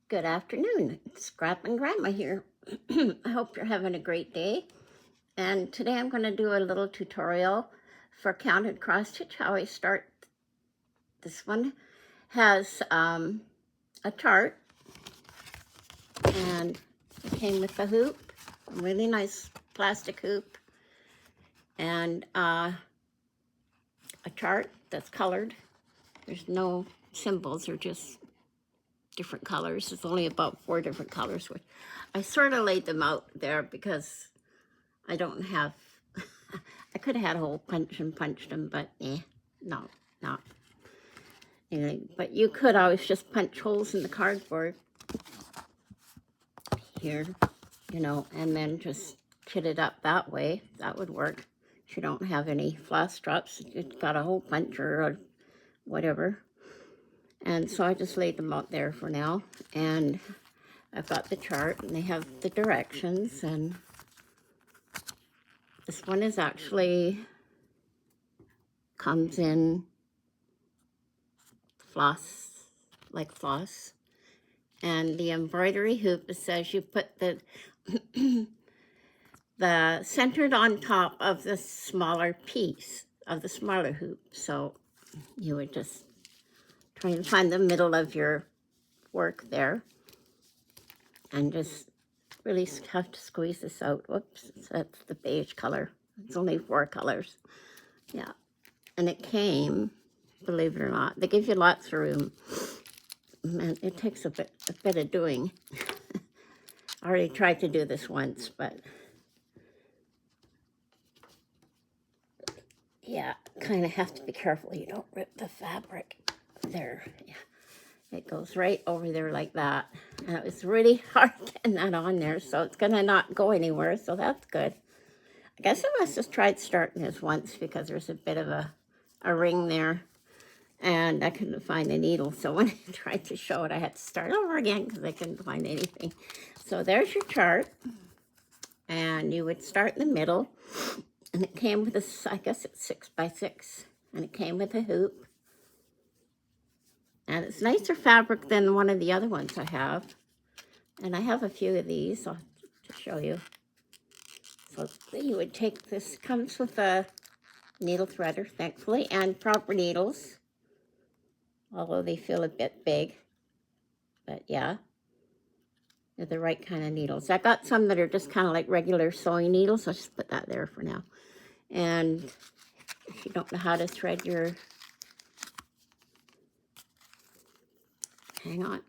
Good afternoon. It's Scrap and Grandma here. I hope you're having a great day. And today I'm going to do a little tutorial for counted cross stitch, how I start. This one has a chart, and it came with a hoop, a really nice plastic hoop, and a chart that's colored. There's no symbols, they're just different colors. It's only about 4 different colors, which I sort of laid them out there because I don't have, I could have had a hole punch and punched them, but no, not anything. But you could always just punch holes in the cardboard here, and then just kit it up that way. That would work. If you don't have any floss drops, you've got a hole puncher or whatever. And so I just laid them out there for now. And I've got the chart, and they have the directions, and this one is actually comes in floss, like floss. And the embroidery hoop, it says you put the the centered on top of the smaller piece of the smaller hoop. So you would just try and find the middle of your work there, and just really have to squeeze this out. Whoops, that's the beige color. It's only 4 colors. Yeah, and it came, believe it or not, they give you lots of room. And it takes a bit of doing. I already tried to do this once, but yeah, kind of have to be careful you don't rip the fabric there. Yeah, it goes right over there like that. And it was really hard getting that on there, so it's gonna not go anywhere, so that's good. I guess I must have tried starting this once because there's a bit of a ring there, and I couldn't find a needle, so when I tried to show it, I had to start over again because I couldn't find anything. So there's your chart, and you would start in the middle, and it came with a, I guess it's 6 by 6, and it came with a hoop, and it's nicer fabric than one of the other ones I have, and I have a few of these. I'll just show you. So you would take this, comes with a needle threader, thankfully, and proper needles, although they feel a bit big, but yeah, they're the right kind of needles. I got some that are just kind of like regular sewing needles. I'll just put that there for now. And if you don't know how to thread your, hang on.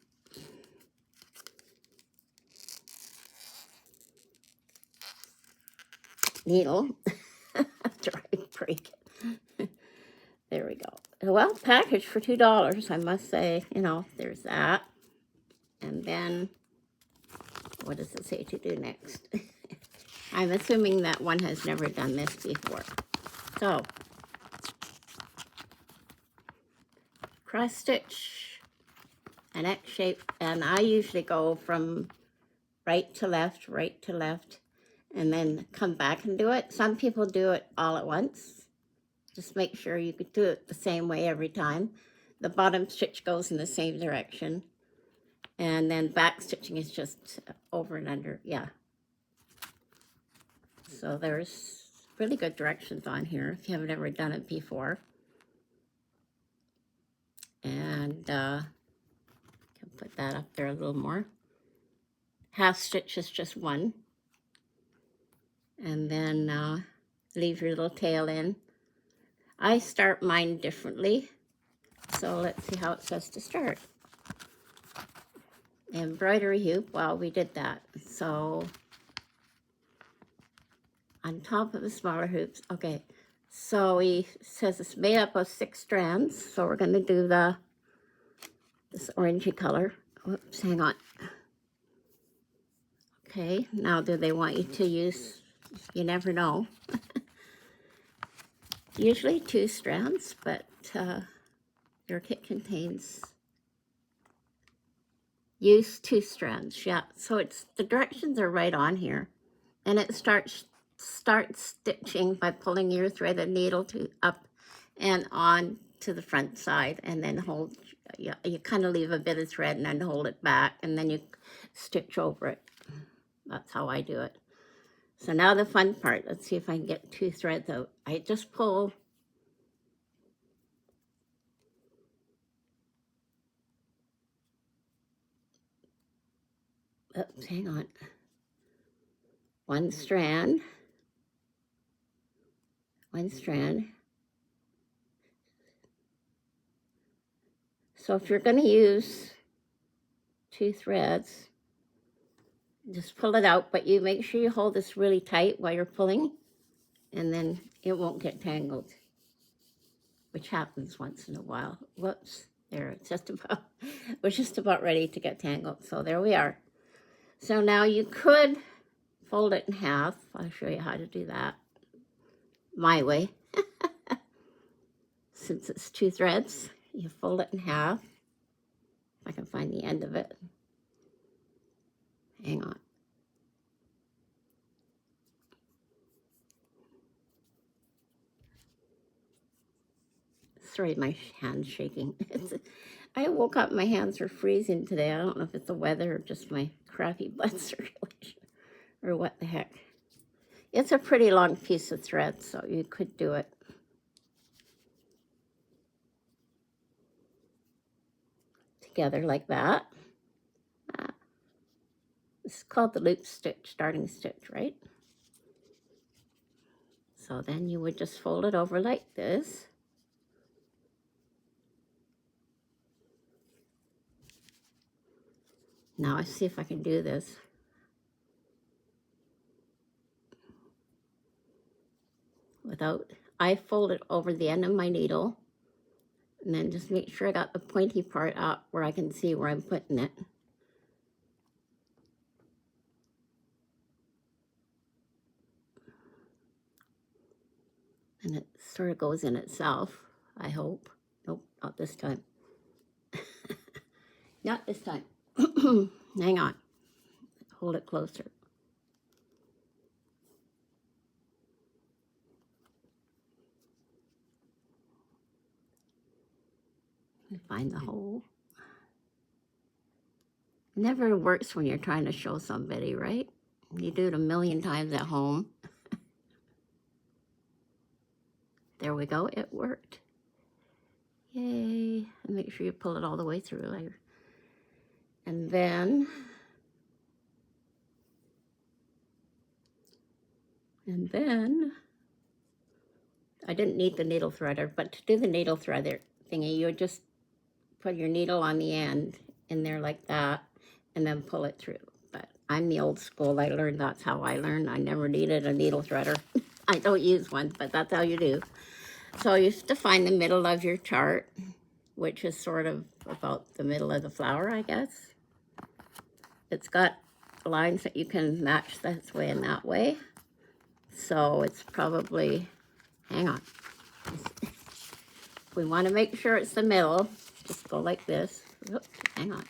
Needle, after I break it. There we go. Well, packaged for $2, I must say. There's that. And then, what does it say to do next? I'm assuming that one has never done this before. So, cross stitch an X shape, and I usually go from right to left, and then come back and do it. Some people do it all at once. Just make sure you could do it the same way every time. The bottom stitch goes in the same direction, and then back stitching is just over and under. Yeah. So there's really good directions on here if you haven't ever done it before. And can put that up there a little more. Half stitch is just 1. And then leave your little tail in. I start mine differently. So let's see how it says to start. Embroidery hoop, well, we did that. So on top of the smaller hoops, okay. So it says it's made up of 6 strands. So we're going to do this orangey color. Whoops, hang on. Okay, now do they want you to use, you never know. Usually 2 strands, but your kit contains, use 2 strands. Yeah, so it's, the directions are right on here. And it starts stitching by pulling your threaded needle up and on to the front side, and then hold, you kind of leave a bit of thread and then hold it back, and then you stitch over it. That's how I do it. So now the fun part, let's see if I can get 2 threads out. I just pull. Oops, hang on. 1 strand. 1 strand. So if you're going to use 2 threads, just pull it out, but you make sure you hold this really tight while you're pulling, and then it won't get tangled, which happens once in a while. Whoops, there, it's just about, we're just about ready to get tangled. So there we are. So now you could fold it in half. I'll show you how to do that my way. Since it's 2 threads, you fold it in half. If I can find the end of it. Hang on. Sorry, my hand's shaking. I woke up, my hands are freezing today. I don't know if it's the weather or just my crappy blood circulation or what the heck. It's a pretty long piece of thread, so you could do it. Together like that. This is called the loop stitch, starting stitch, right? So then you would just fold it over like this. Now I see if I can do this. I fold it over the end of my needle, and then just make sure I got the pointy part up where I can see where I'm putting it. And it sort of goes in itself, I hope. Nope, not this time. Not this time. Hang on. Hold it closer. Find the hole. It never works when you're trying to show somebody, right? You do it a million times at home. There we go, it worked. Yay. And make sure you pull it all the way through later. And then I didn't need the needle threader, but to do the needle threader thingy, you would just put your needle on the end in there like that, and then pull it through. But I'm the old school. I learned that's how I learned. I never needed a needle threader. I don't use one, but that's how you do. So you have to find the middle of your chart, which is sort of about the middle of the flower, I guess. It's got lines that you can match this way and that way. So it's probably, hang on. If we want to make sure it's the middle, just go like this. Oops, hang on.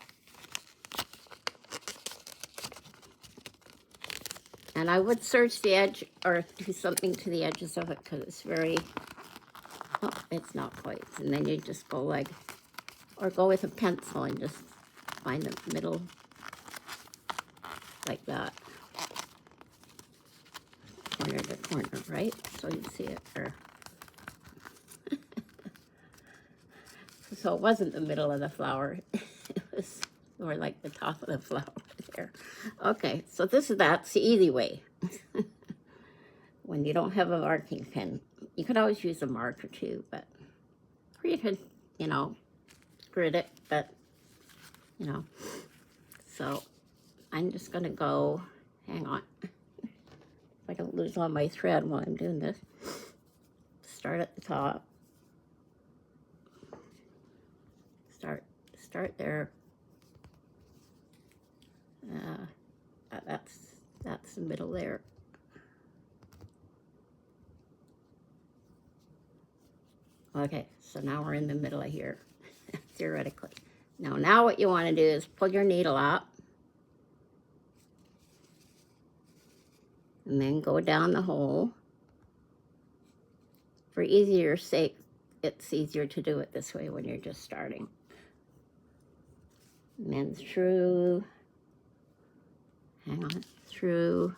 And I would search the edge or do something to the edges of it because it's very, oh, it's not quite. And then you just go like, or go with a pencil and just find the middle like that. Corner to corner, right? So you see it there. So it wasn't the middle of the flower. It was more like the top of the flower there. Okay, so that's the easy way. When you don't have a marking pen, you could always use a marker too, but, or you could, grid it, but, so I'm just gonna go, hang on, if I don't lose all my thread while I'm doing this, start at the top, start there, that's the middle there. Okay, so now we're in the middle of here, theoretically. Now what you want to do is pull your needle up, and then go down the hole. For easier sake, it's easier to do it this way when you're just starting. And then through, hang on, through.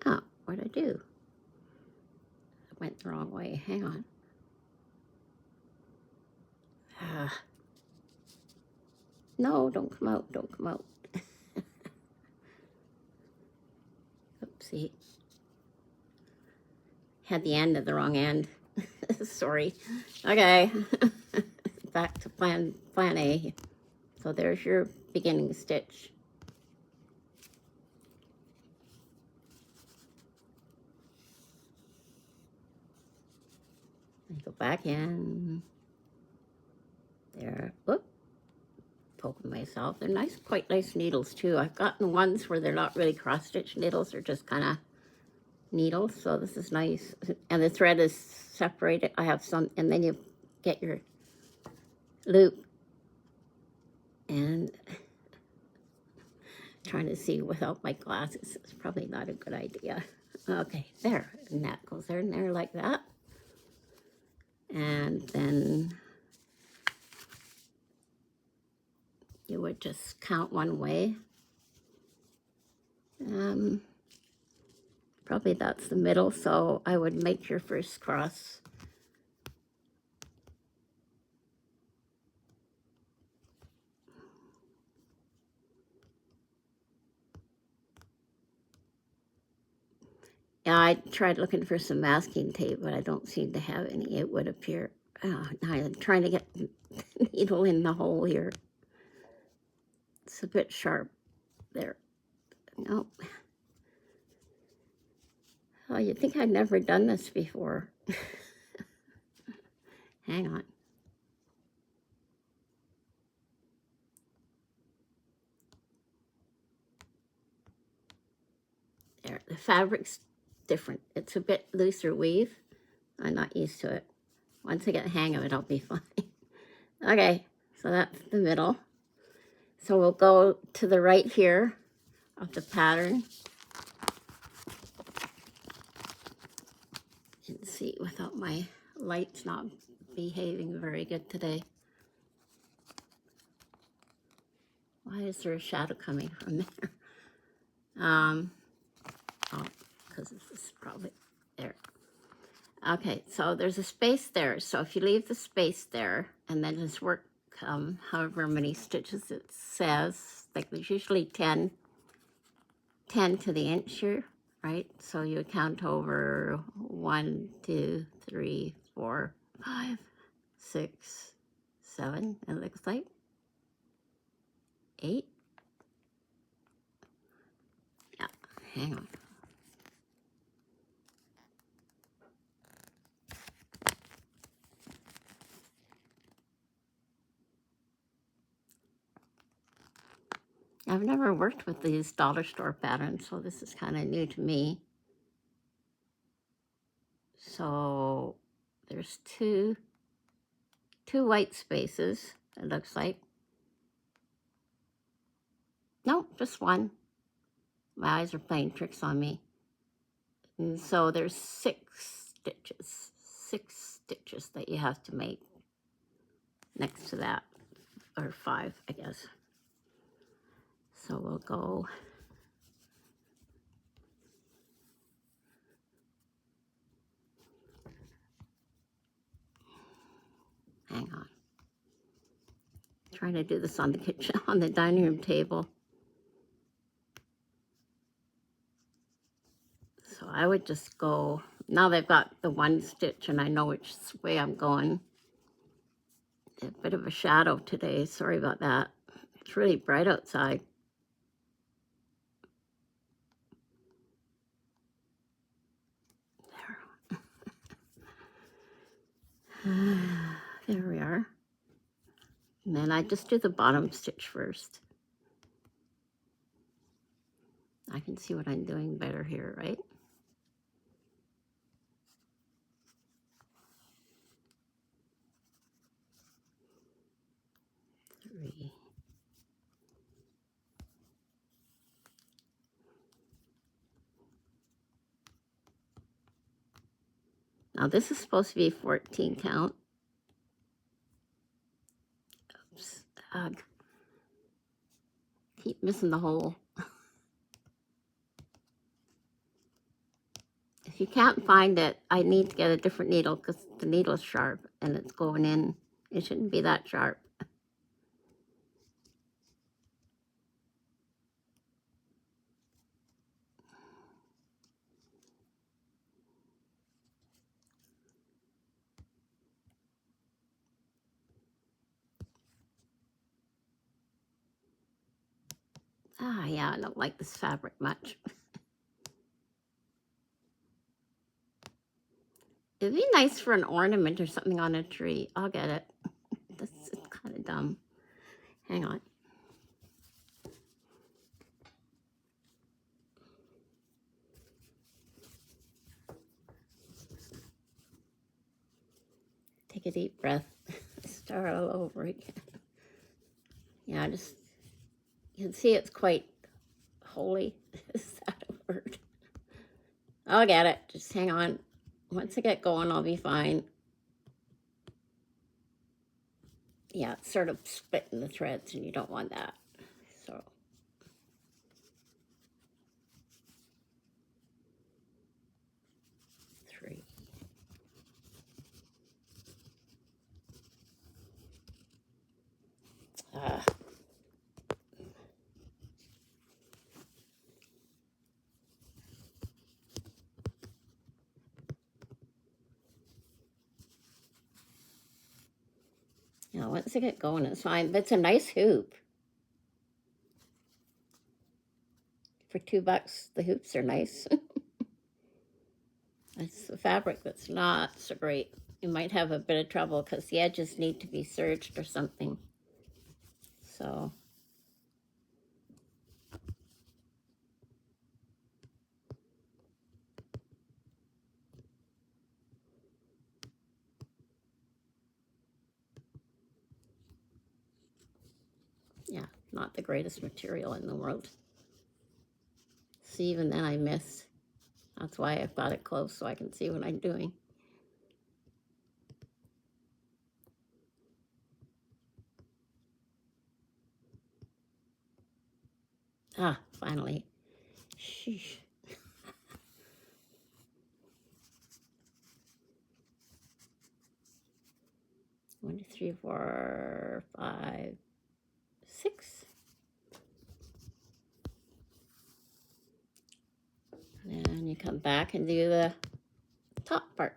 Oh, what'd I do? I went the wrong way. Hang on. No, don't come out. Don't come out. Oopsie. Had the end of the wrong end. Sorry. Okay. Back to plan A. So there's your beginning stitch. And go back in. There. Whoop. Poking myself. They're nice, quite nice needles too. I've gotten ones where they're not really cross-stitch needles. They're just kind of needles. So this is nice. And the thread is separated. I have some, and then you get your loop. And trying to see without my glasses is probably not a good idea. Okay, there. And that goes there and there like that. And then you would just count one way. Probably that's the middle, so I would make your first cross. Yeah, I tried looking for some masking tape, but I don't seem to have any. It would appear. Oh, I'm trying to get the needle in the hole here. It's a bit sharp there. Nope. Oh, you'd think I'd never done this before. Hang on. There, the fabric's different. It's a bit looser weave. I'm not used to it. Once I get the hang of it, I'll be fine. Okay, so that's the middle. So we'll go to the right here of the pattern. You can see without my lights not behaving very good today. Why is there a shadow coming from there? Oh, because this is probably there. Okay, so there's a space there. So if you leave the space there and then just work however many stitches it says, like there's usually 10 to the inch here, right? So you count over 1, 2, 3, 4, 5, 6, 7, it looks like 8. Yeah, hang on. I've never worked with these dollar store patterns, so this is kind of new to me. So there's two white spaces, it looks like. No, just one. My eyes are playing tricks on me. And so there's 6 stitches that you have to make next to that, or 5, I guess. So we'll go hang on. Trying to do this on the kitchen, on the dining room table. So I would just go, now they've got the 1 stitch and I know which way I'm going. A bit of a shadow today, sorry about that. It's really bright outside. There. There we are. And then I just do the bottom stitch first. I can see what I'm doing better here, right? Three. Now this is supposed to be 14 count. Oops. Ugh. Keep missing the hole. If you can't find it, I need to get a different needle because the needle's sharp and it's going in. It shouldn't be that sharp. Ah, yeah, I don't like this fabric much. It'd be nice for an ornament or something on a tree. I'll get it. This is kind of dumb. Hang on. Take a deep breath. Start all over again. Yeah, you can see it's quite holy. Is that a word? I'll get it. Just hang on. Once I get going, I'll be fine. Yeah, it's sort of splitting the threads, and you don't want that. So. Three. Now, once I get going, it's fine. But it's a nice hoop. For $2, the hoops are nice. It's the fabric that's not so great. You might have a bit of trouble because the edges need to be serged or something. So. Yeah, not the greatest material in the world. See, even then I miss. That's why I've got it close so I can see what I'm doing. Ah, finally. Sheesh. 1, 2, 3, 4, 5, 6. And then you come back and do the top part.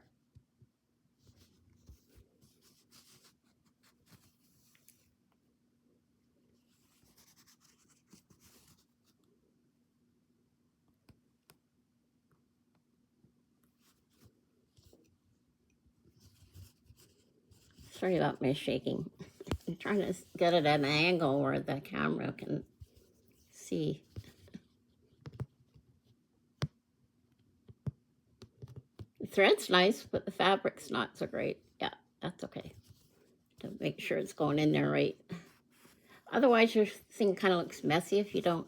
Sorry about my shaking. I'm trying to get it at an angle where the camera can see. The thread's nice, but the fabric's not so great. Yeah, that's okay. To make sure it's going in there right. Otherwise, your thing kind of looks messy if you don't.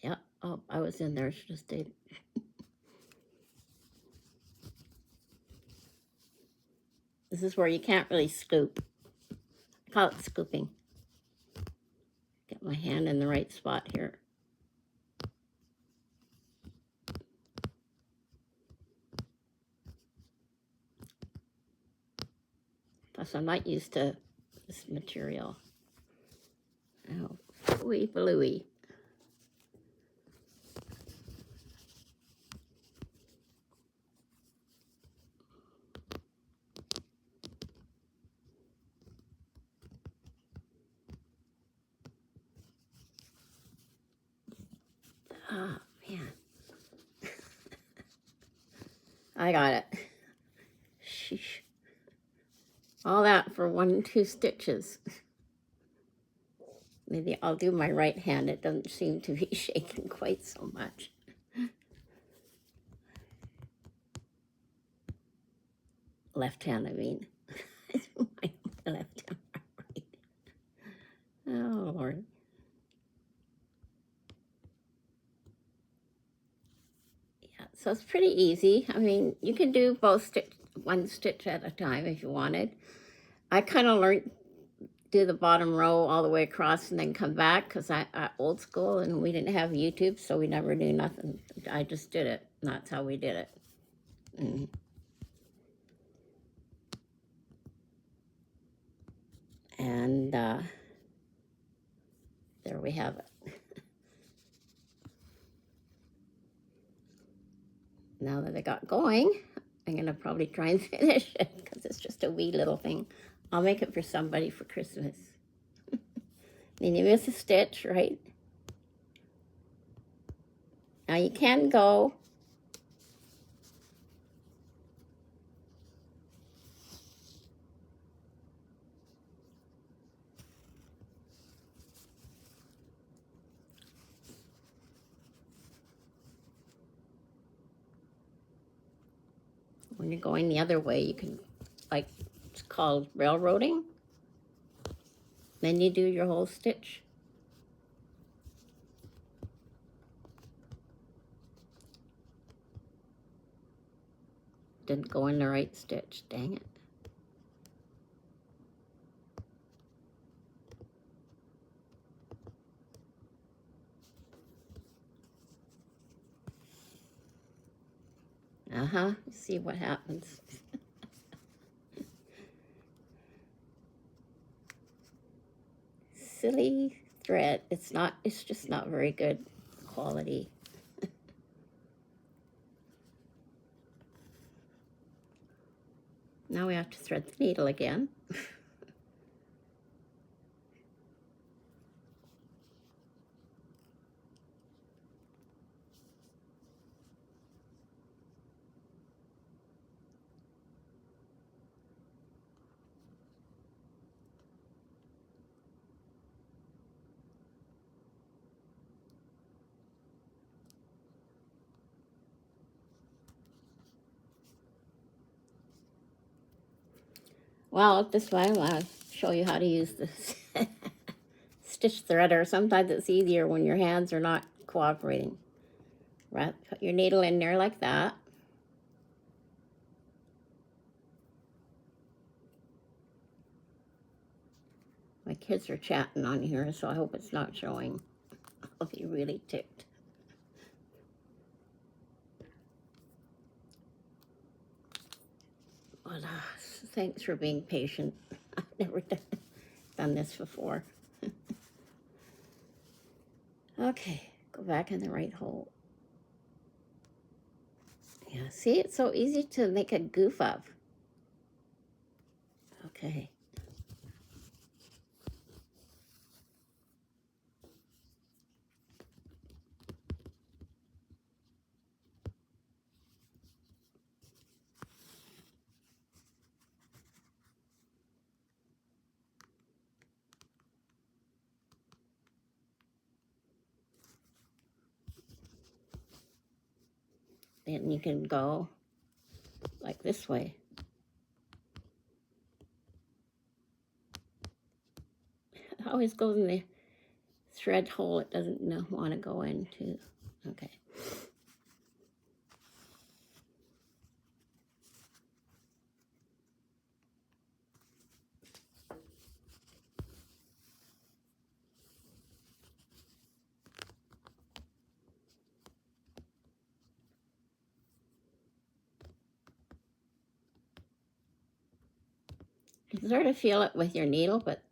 Yeah, oh, I was in there. Should have stayed. This is where you can't really scoop. I call it scooping. Get my hand in the right spot here. Plus, I'm not used to this material. Oh, ooey balooey. Oh, man. I got it. Sheesh. All that for 1 2 stitches. Maybe I'll do my right hand. It doesn't seem to be shaking quite so much. Left hand, I mean. My left hand. Oh, Lord. Yeah, so it's pretty easy. I mean, you can do one stitch at a time if you wanted. I kind of learned do the bottom row all the way across and then come back because I old school and we didn't have YouTube, so we never knew nothing. I just did it. And that's how we did it. Mm. And there we have it. Now that I got going, I'm going to probably try and finish it because it's just a wee little thing. I'll make it for somebody for Christmas. Then you miss a stitch, right? Now you can go when you're going the other way, you can, like, it's called railroading. Then you do your whole stitch. Didn't go in the right stitch, dang it. See what happens. Silly thread. It's just not very good quality. Now we have to thread the needle again. Well, this way I'll show you how to use this stitch threader. Sometimes it's easier when your hands are not cooperating. Right, put your needle in there like that. My kids are chatting on here, so I hope it's not showing. I'll be really ticked. But thanks for being patient. I've never done this before. Okay, go back in the right hole. Yeah, see, it's so easy to make a goof of. Okay. Then you can go like this way. It always goes in the thread hole it doesn't want to go into. Okay. You can sort of feel it with your needle, but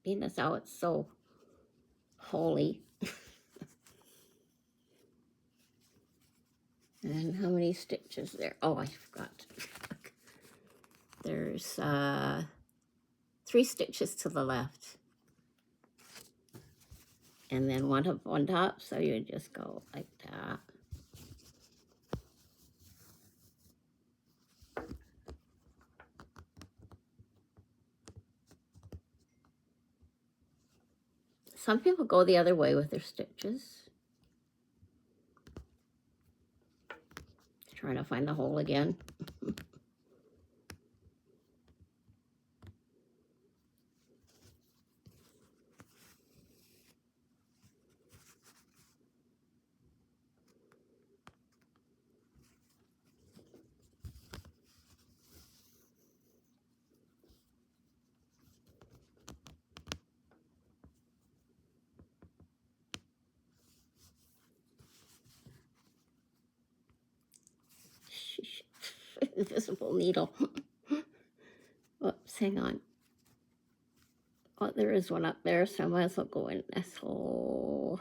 being as how it's so holy. And how many stitches there? Oh, I forgot. There's 3 stitches to the left. And then one up on top, so you just go like that. Some people go the other way with their stitches. Trying to find the hole again. invisible needle. Oops, hang on. Oh, there is one up there, so I might as well go in this hole.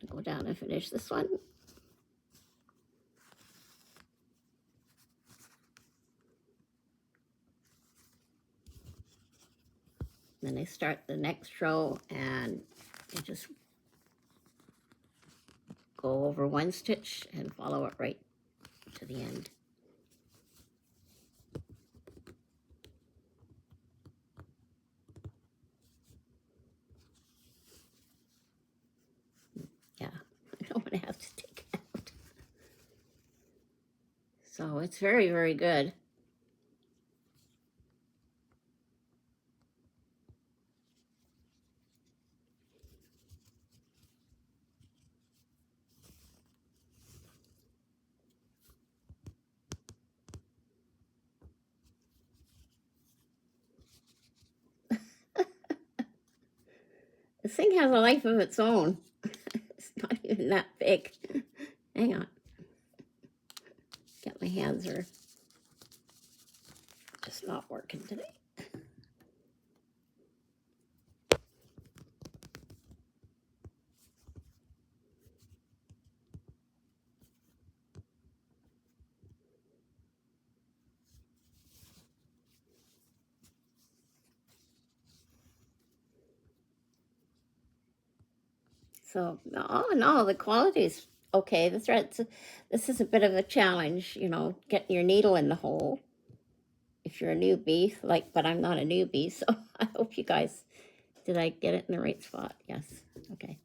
Go down and finish this one. Then I start the next row and I just go over one stitch and follow it right to the end. Yeah, I don't want to have to take it out. So it's very, very good. This thing has a life of its own. It's not even that big. Hang on. Get my hands are just not working today. So all in all, the quality is okay. The threads, this is a bit of a challenge, you know, getting your needle in the hole if you're a newbie, like, but I'm not a newbie, so I hope you guys, did I get it in the right spot? Yes, okay.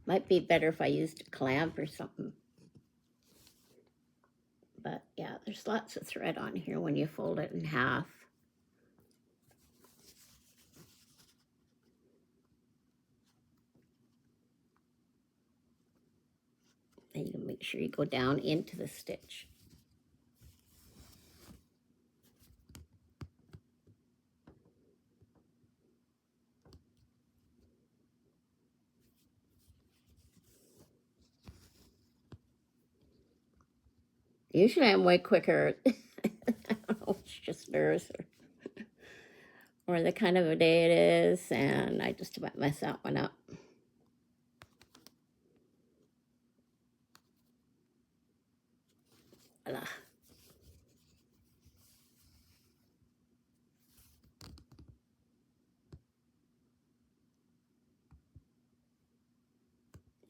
Might be better if I used a clamp or something. But yeah, there's lots of thread on here when you fold it in half. And you can make sure you go down into the stitch. Usually I'm way quicker. I don't know, it's just nerves or the kind of a day it is, and I just about mess that one up. Voila.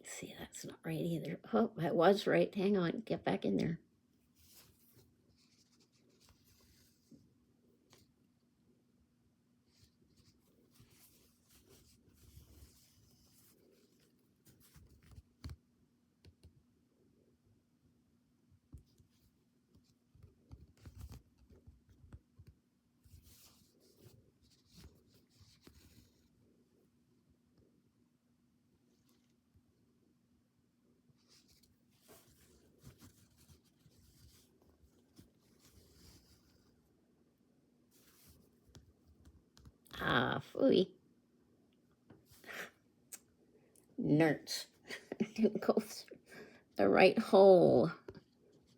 See, that's not right either. Oh, that was right. Hang on, get back in there. Ah, phooey. Nerds. Didn't go through the right hole.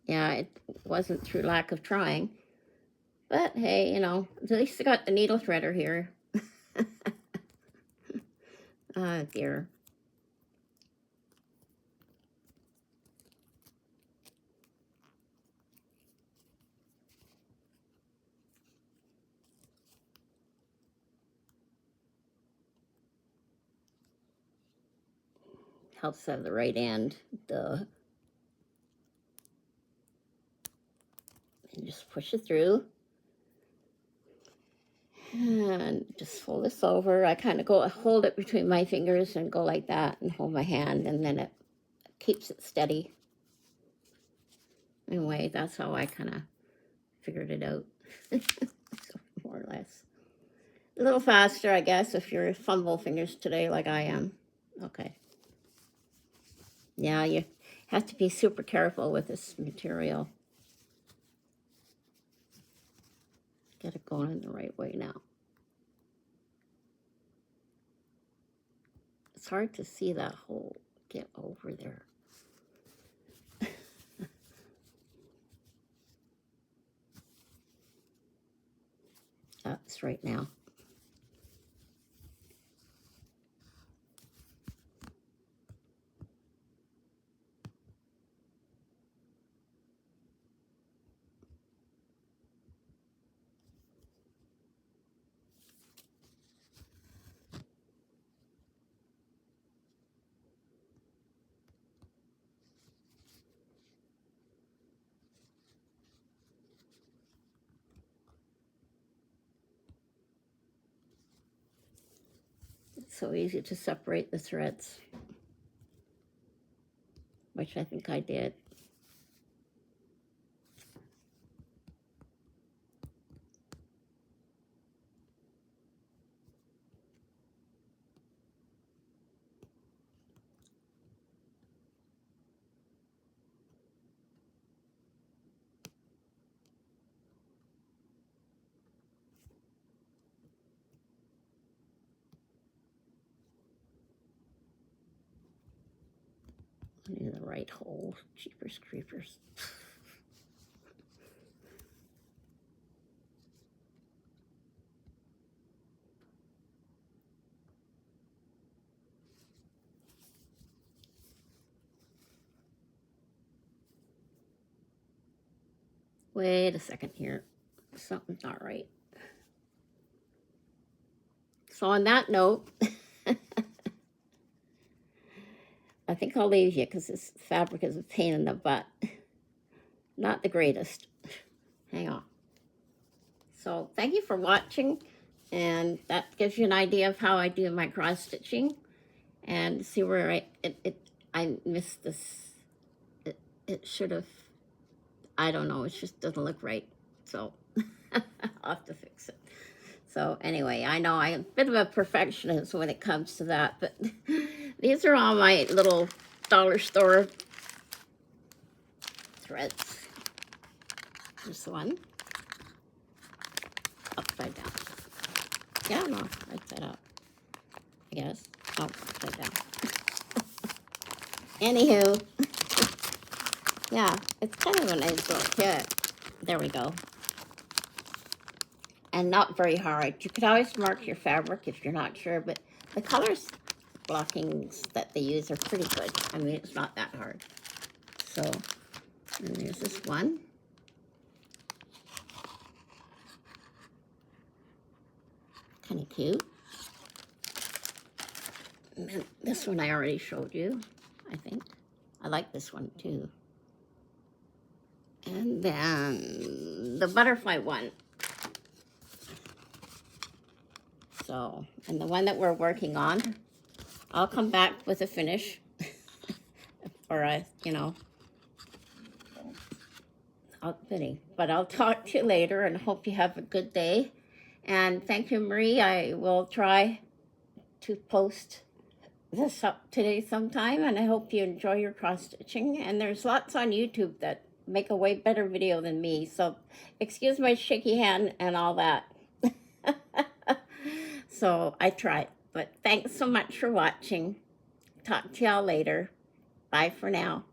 Yeah, it wasn't through lack of trying. But hey, you know, at least I got the needle threader here. Oh dear. Helps have the right end. Duh. And just push it through. And just fold this over. I kind of go hold it between my fingers and go like that and hold my hand, and then it keeps it steady. Anyway, that's how I kind of figured it out. So, more or less. A little faster, I guess, if you're fumble fingers today like I am. Okay. Yeah, you have to be super careful with this material. Get it going in the right way now. It's hard to see that hole get over there. That's right now. It's so easy to separate the threads, which I think I did. I need the right hole. Jeepers creepers. Wait a second here. Something's not right. So on that note, I think I'll leave you because this fabric is a pain in the butt. Not the greatest. Hang on. So thank you for watching, and that gives you an idea of how I do my cross stitching. And see where I missed this. It should have, I don't know, it just doesn't look right. So I'll have to fix it. So anyway, I know I'm a bit of a perfectionist when it comes to that, but these are all my little dollar store threads. This one, upside down. Yeah, no, right side up, I guess. Oh, upside down. Anywho, yeah, it's kind of a nice little kit. There we go. And not very hard. You could always mark your fabric if you're not sure, but the colors blockings that they use are pretty good. I mean, it's not that hard. So, and there's this one. Kind of cute. And then this one I already showed you, I think. I like this one too. And then the butterfly one. So, and the one that we're working on, I'll come back with a finish. Or a, you know, but I'll talk to you later and hope you have a good day. And thank you, Marie. I will try to post this up today sometime, and I hope you enjoy your cross stitching. And there's lots on YouTube that make a way better video than me, so excuse my shaky hand and all that. So I tried, but thanks so much for watching. Talk to y'all later. Bye for now.